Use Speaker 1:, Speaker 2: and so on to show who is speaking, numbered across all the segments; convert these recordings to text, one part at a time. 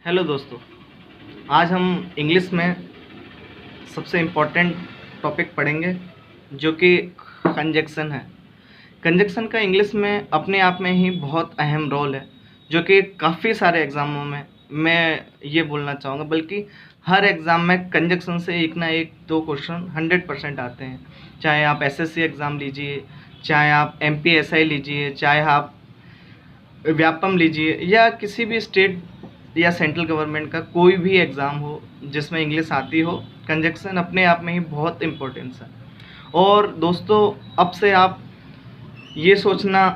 Speaker 1: Hello दोस्तों, आज हम इंग्लिश में सबसे इम्पोर्टेंट टॉपिक पढ़ेंगे जो कि कंजक्शन है। कंजक्शन का इंग्लिश में अपने आप में ही बहुत अहम रोल है, जो कि काफ़ी सारे एग्ज़ामों में मैं ये बोलना चाहूँगा, बल्कि हर एग्ज़ाम में कंजक्शन से एक ना एक दो क्वेश्चन 100% आते हैं। चाहे आप एसएससी एग्ज़ाम लीजिए, चाहे आप एमपीएसआई लीजिए, चाहे आप व्यापम लीजिए, या किसी भी स्टेट या सेंट्रल गवर्नमेंट का कोई भी एग्ज़ाम हो जिसमें इंग्लिश आती हो, कंजक्शन अपने आप में ही बहुत इम्पोर्टेंस है। और दोस्तों, अब से आप ये सोचना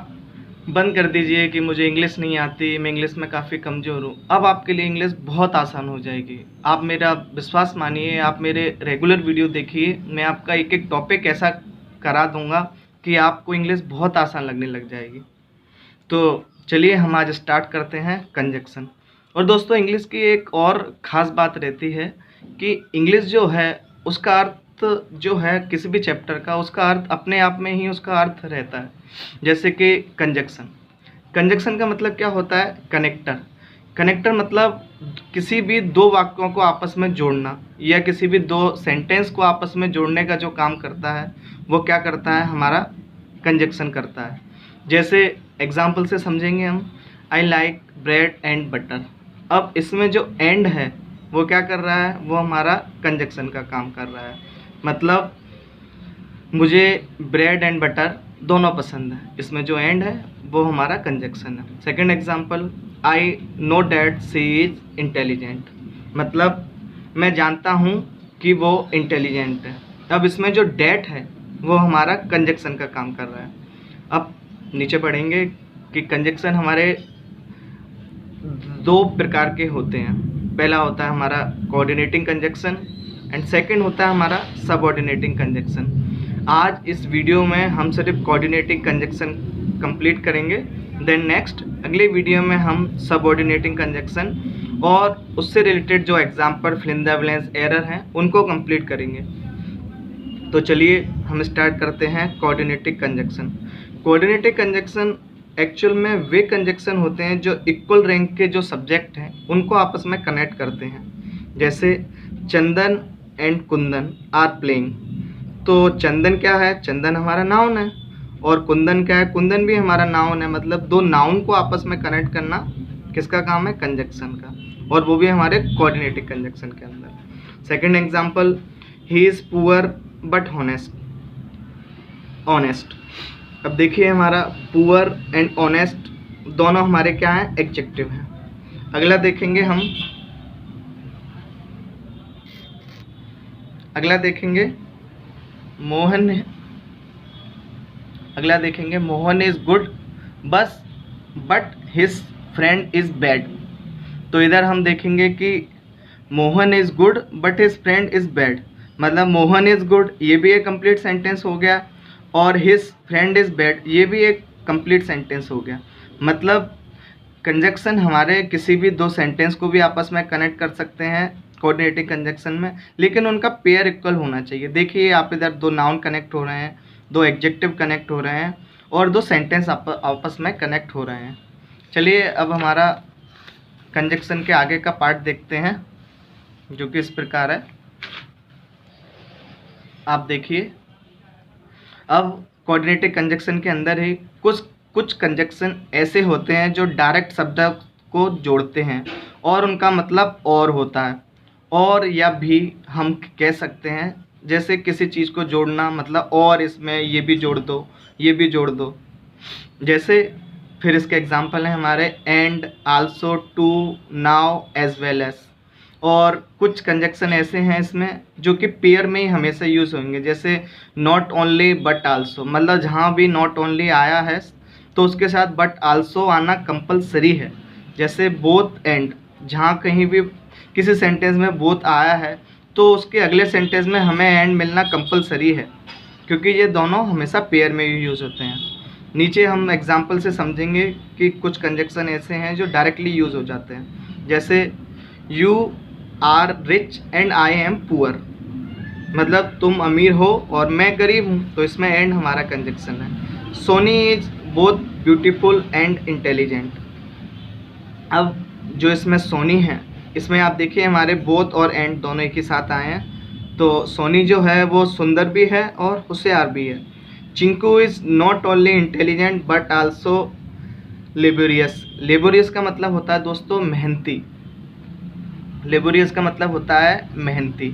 Speaker 1: बंद कर दीजिए कि मुझे इंग्लिश नहीं आती, मैं इंग्लिश में काफ़ी कमज़ोर हूँ। अब आपके लिए इंग्लिश बहुत आसान हो जाएगी। आप मेरा विश्वास मानिए, आप मेरे रेगुलर वीडियो देखिए, मैं आपका एक एक टॉपिक ऐसा करा दूँगा कि आपको इंग्लिश बहुत आसान लगने लग जाएगी। तो चलिए हम आज स्टार्ट करते हैं कंजक्शन। और दोस्तों, इंग्लिश की एक और ख़ास बात रहती है कि इंग्लिश जो है उसका अर्थ जो है किसी भी चैप्टर का, उसका अर्थ अपने आप में ही उसका अर्थ रहता है। जैसे कि कंजक्शन, कंजक्शन का मतलब क्या होता है? कनेक्टर। कनेक्टर मतलब किसी भी दो वाक्यों को आपस में जोड़ना, या किसी भी दो सेंटेंस को आपस में जोड़ने का जो काम करता है वो क्या करता है? हमारा कंजक्शन करता है। जैसे एग्जाम्पल से समझेंगे हम, I like bread and butter. अब इसमें जो एंड है वो क्या कर रहा है? वो हमारा कंजक्शन का काम कर रहा है। मतलब मुझे ब्रेड एंड बटर दोनों पसंद है, इसमें जो एंड है वो हमारा कंजक्शन है। Second example, I know that she is intelligent. मतलब मैं जानता हूँ कि वो इंटेलिजेंट है। अब इसमें जो डैट है वो हमारा कंजक्शन का काम कर रहा है। अब नीचे पढ़ेंगे कि कंजक्शन हमारे दो प्रकार के होते हैं। पहला होता है हमारा कोऑर्डिनेटिंग कंजक्शन एंड सेकंड होता है हमारा सबऑर्डिनेटिंग कंजक्शन। आज इस वीडियो में हम सिर्फ कोऑर्डिनेटिंग कंजक्शन कंप्लीट करेंगे, देन नेक्स्ट अगले वीडियो में हम सबऑर्डिनेटिंग कंजक्शन और उससे रिलेटेड जो example fill in the blanks error हैं उनको कंप्लीट करेंगे। तो चलिए हम स्टार्ट करते हैं coordinating conjunction. Coordinating conjunction actual में वे कंजक्शन होते हैं जो इक्वल रैंक के जो सब्जेक्ट हैं उनको आपस में कनेक्ट करते हैं। जैसे चंदन एंड कुंदन आर प्लेइंग। तो चंदन क्या है? चंदन हमारा नाउन है। और कुंदन क्या है? कुंदन भी हमारा नाउन है। मतलब दो नाउन को आपस में कनेक्ट करना किसका काम है? कंजक्शन का, और वो भी हमारे कोऑर्डिनेटिंग कंजक्शन के अंदर। Second example, he is poor but honest. अब देखिए, हमारा पुअर एंड ऑनेस्ट दोनों हमारे क्या हैं? एडजेक्टिव हैं। अगला देखेंगे हम, अगला देखेंगे Mohan is good but his friend is bad. तो इधर हम देखेंगे कि Mohan is good but his friend is bad. मतलब मोहन इज गुड, ये भी एक कंप्लीट सेंटेंस हो गया, और हिज फ्रेंड इज बैड, ये भी एक कंप्लीट सेंटेंस हो गया। मतलब कंजक्शन हमारे किसी भी दो सेंटेंस को भी आपस में कनेक्ट कर सकते हैं कोऑर्डिनेटिंग कंजक्शन में, लेकिन उनका पेयर इक्वल होना चाहिए। देखिए, आप इधर दो नाउन कनेक्ट हो रहे हैं, दो एडजेक्टिव कनेक्ट हो रहे हैं, और दो सेंटेंस आपस में कनेक्ट हो रहे हैं। चलिए अब हमारा कंजक्शन के आगे का पार्ट देखते हैं, जो कि इस प्रकार है। आप देखिए, अब कोऑर्डिनेटिंग कंजक्शन के अंदर ही कुछ कंजक्शन ऐसे होते हैं जो डायरेक्ट शब्द को जोड़ते हैं और उनका मतलब और होता है, और या भी हम कह सकते हैं। जैसे किसी चीज़ को जोड़ना, मतलब और इसमें ये भी जोड़ दो, ये भी जोड़ दो। जैसे फिर इसके एग्जांपल हैं हमारे and, also, too, now, as well as. और कुछ कंजक्शन ऐसे हैं इसमें जो कि पेयर में ही हमेशा यूज़ होंगे। जैसे नॉट ओनली बट आल्सो। मतलब जहाँ भी नॉट ओनली आया है तो उसके साथ बट आल्सो आना कंपलसरी है। जैसे बोथ एंड, जहाँ कहीं भी किसी सेंटेंस में बोथ आया है तो उसके अगले सेंटेंस में हमें एंड मिलना कंपलसरी है, क्योंकि ये दोनों हमेशा पेयर में ही यूज़ होते हैं। नीचे हम एग्जाम्पल से समझेंगे कि कुछ कंजक्शन ऐसे हैं जो डायरेक्टली यूज़ हो जाते हैं। जैसे you are rich and I am poor. मतलब तुम अमीर हो और मैं गरीब हूँ, तो इसमें एंड हमारा कंजक्शन है। Soni is both beautiful and intelligent. अब जो इसमें सोनी है इसमें आप देखिए हमारे बोथ और एंड दोनों एक ही साथ आए हैं। तो सोनी जो है वो सुंदर भी है और होशियार भी है। Chinku is not only intelligent but also laborious. Laborious का मतलब होता है दोस्तों मेहनती। लेबोरियस का मतलब होता है मेहनती।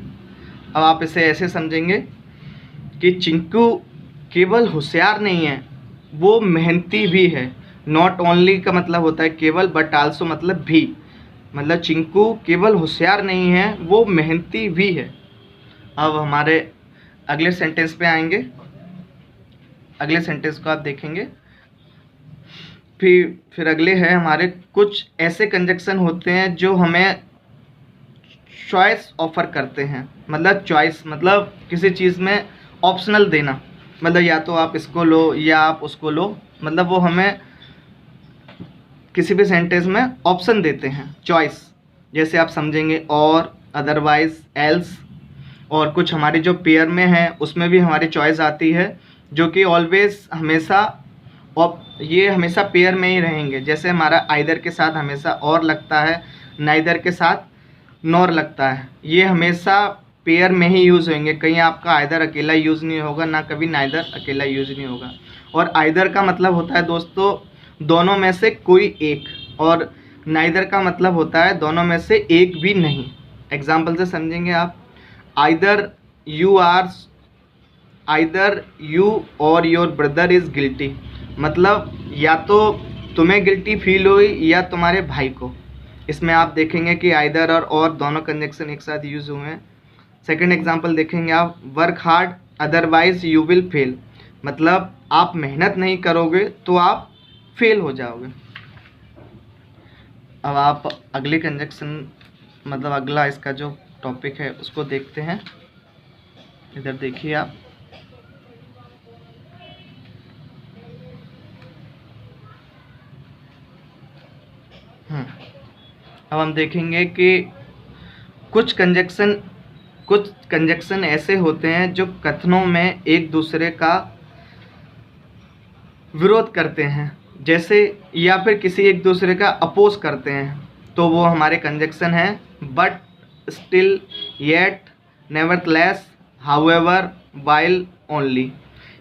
Speaker 1: अब आप इसे ऐसे समझेंगे कि चिंकू केवल होशियार नहीं है, वो मेहनती भी है। नॉट ओनली का मतलब होता है केवल, बट आल्सो मतलब भी। मतलब चिंकू केवल होशियार नहीं है, वो मेहनती भी है। अब हमारे अगले सेंटेंस पे आएंगे। अगले सेंटेंस को आप देखेंगे। फिर अगले है हमारे कुछ ऐसे कंजक्शन होते हैं जो हमें चॉइस ऑफर करते हैं। मतलब चॉइस मतलब किसी चीज़ में ऑप्शनल देना, मतलब या तो आप इसको लो या आप उसको लो। मतलब वो हमें किसी भी सेंटेंस में ऑप्शन देते हैं, चॉइस। जैसे आप समझेंगे और, अदरवाइज, एल्स। और कुछ हमारे जो पेयर में है उसमें भी हमारी चॉइस आती है, जो कि ऑलवेज हमेशा ये हमेशा पेयर में ही रहेंगे। जैसे हमारा आइदर के साथ हमेशा और लगता है, नाइदर के साथ नॉर लगता है। ये हमेशा पेयर में ही यूज़ होंगे। कहीं आपका आइदर अकेला यूज़ नहीं होगा, ना कभी नाइदर अकेला यूज़ नहीं होगा। और आइदर का मतलब होता है दोस्तों दोनों में से कोई एक, और नाइदर का मतलब होता है दोनों में से एक भी नहीं। एग्जाम्पल से समझेंगे आप। आइदर यू और योर ब्रदर इज़ गिल्टी। मतलब या तो तुम्हें गिल्टी फील हुई या तुम्हारे भाई को। इसमें आप देखेंगे कि आइदर और दोनों कंजक्शन एक साथ यूज़ हुए हैं। सेकंड एग्जांपल देखेंगे आप। Work hard otherwise you will fail. मतलब आप मेहनत नहीं करोगे तो आप फेल हो जाओगे। अब आप अगले कंजक्शन मतलब अगला इसका जो टॉपिक है उसको देखते हैं। इधर देखिए आप। अब हम देखेंगे कि कुछ कंजक्शन ऐसे होते हैं जो कथनों में एक दूसरे का विरोध करते हैं, जैसे या फिर किसी एक दूसरे का अपोज करते हैं। तो वो हमारे कंजक्शन हैं but, still, yet, nevertheless, however, while, only.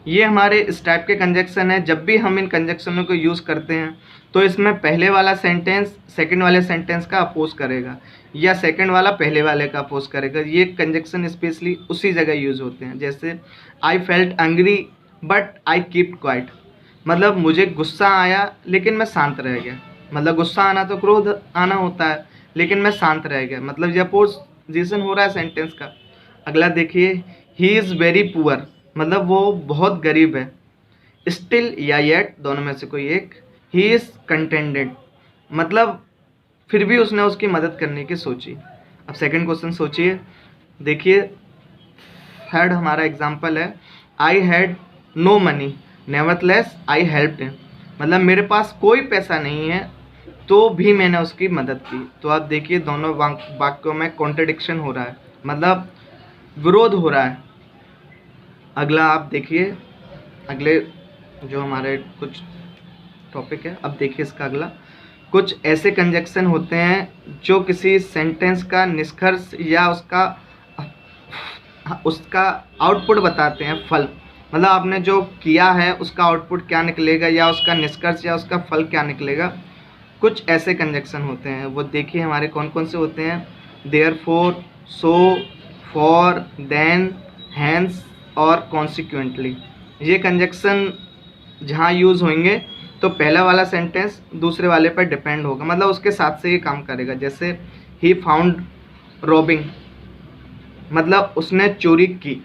Speaker 1: ये हमारे इस टाइप के कंजक्शन है। जब भी हम इन कंजक्शनों को यूज़ करते हैं तो इसमें पहले वाला सेंटेंस सेकंड वाले सेंटेंस का अपोज करेगा या सेकंड वाला पहले वाले का अपोज करेगा। ये कंजक्शन स्पेशली उसी जगह यूज़ होते हैं। जैसे I felt angry but I kept quite. मतलब मुझे गुस्सा आया लेकिन मैं शांत रह गया। मतलब गुस्सा आना तो क्रोध आना होता है, लेकिन मैं शांत रह गया। मतलब ये अपोजिशन हो रहा है सेंटेंस का। अगला देखिए। He is very poor. मतलब वो बहुत गरीब है। स्टिल या येट दोनों में से कोई एक। He is contented. मतलब फिर भी उसने उसकी मदद करने की सोची। अब सेकंड क्वेश्चन सोचिए। देखिए थर्ड हमारा एग्जाम्पल है। I had no money nevertheless I helped him. मतलब मेरे पास कोई पैसा नहीं है तो भी मैंने उसकी मदद की। तो आप देखिए दोनों वाक्यों में कॉन्ट्रडिक्शन हो रहा है, मतलब विरोध हो रहा है। अगला आप देखिए। अगले जो हमारे कुछ टॉपिक है, अब देखिए इसका अगला। कुछ ऐसे कंजक्शन होते हैं जो किसी सेंटेंस का निष्कर्ष या उसका आउटपुट बताते हैं, फल। मतलब आपने जो किया है उसका आउटपुट क्या निकलेगा या उसका निष्कर्ष या उसका फल क्या निकलेगा। कुछ ऐसे कंजक्शन होते हैं, वो देखिए हमारे कौन कौन से होते हैं। Therefore, so, for, then, hence और कॉन्सिक्वेंटली। ये कंजक्शन जहाँ यूज़ होंगे तो पहला वाला सेंटेंस दूसरे वाले पर डिपेंड होगा, मतलब उसके साथ से ये काम करेगा। जैसे ही फाउंड रॉबिंग, मतलब उसने चोरी की।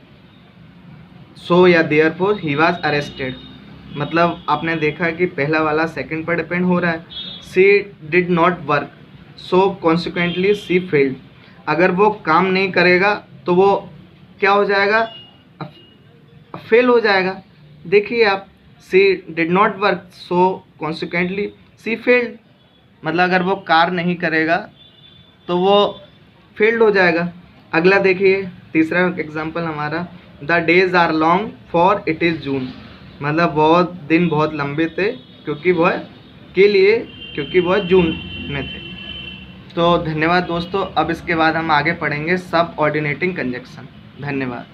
Speaker 1: सो या देयरफॉर ही वाज अरेस्टेड। मतलब आपने देखा कि पहला वाला सेकंड पर डिपेंड हो रहा है। She did not work, so consequently she failed. अगर वो काम नहीं करेगा तो वो क्या हो जाएगा, फेल हो जाएगा। देखिए आप, she did not work so consequently she failed. मतलब अगर वो कार नहीं करेगा तो वो फेल्ड हो जाएगा। अगला देखिए तीसरा एग्जांपल हमारा। The days are long for it is June. मतलब बहुत दिन बहुत लंबे थे क्योंकि वह जून में थे। तो धन्यवाद दोस्तों। अब इसके बाद हम आगे पढ़ेंगे सब ऑर्डिनेटिंग कंजक्शन। धन्यवाद।